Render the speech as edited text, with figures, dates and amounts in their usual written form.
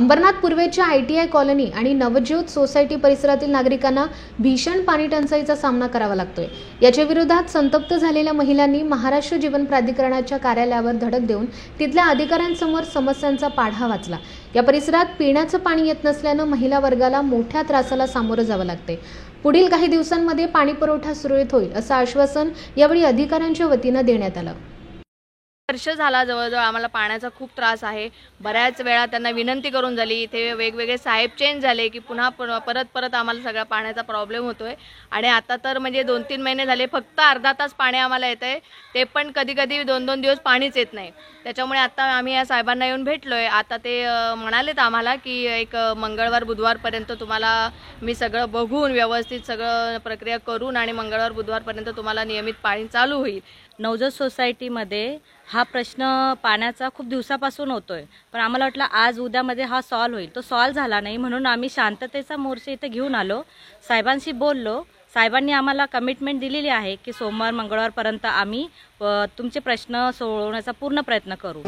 अंबरनाथ पूर्वेच्या ITI colony आणि Navjot society परिसरातील नागरिकांना भीषण पाणी टंचाईचा सामना करावा लागतोय। याच्या विरोधात संतप्त झालेल्या महिलांनी महाराष्ट्र जीवन प्राधिकरणाच्या कार्यालयावर धडक देऊन तिथल्या अधिकाऱ्यांसमोर समस्यांचा पाढा वाचला। या परिसरात पिण्याचं पाणी येत नसल्यानं महिला वर्गाला मोठ्या त्रासाला सामोरं जावं लागते। पुढील काही दिवसांमध्ये पाणी पुरवठा सुरळीत होईल असं आश्वासन यावेळी अधिकाऱ्यांच्या वतीनं देण्यात आलं। वर्ष झाला जवळजवळ आम्हाला पाण्याचा खूप त्रास आहे। बऱ्याच वेळा त्यांना विनंती करून झाली, इथे वेगवेगळे साहेब चेंज झाले की पुन्हा परत आम्हाला सगळा पाण्याचा प्रॉब्लेम होतोय। आणि आता तर म्हणजे 2-3 महिने झाले फक्त अर्धा तास पाणी आम्हाला येतंय, ते पण कधी-कधी 2-2 दिवस पाणीच येत नाही। त्याच्यामुळे आता आम्ही या साहेबांना येऊन भेटलोय। आता ते म्हणालेत आम्हाला की एक मंगळवार बुधवारपर्यंत तुम्हाला मी सगळं बघून व्यवस्थित सगळं प्रक्रिया करून आणि मंगळवार बुधवारपर्यंत तुम्हाला नियमित पाणी चालू होईल। नवज्योत सोसायटीमध्ये हा प्रश्न पाण्याचा खूप दिवसापासून होतोय, पण आम्हाला वाटलं आज उद्यामध्ये हा सॉल्व्ह होईल। तो सॉल्व्ह झाला नाही, म्हणून आम्ही शांततेचा मोर्चा इथे घेऊन आलो, साहेबांशी बोललो। साहेबांनी आम्हाला कमिटमेंट दिलेली आहे की सोमवार मंगळवारपर्यंत आम्ही तुमचे प्रश्न सोडवण्याचा पूर्ण प्रयत्न करू।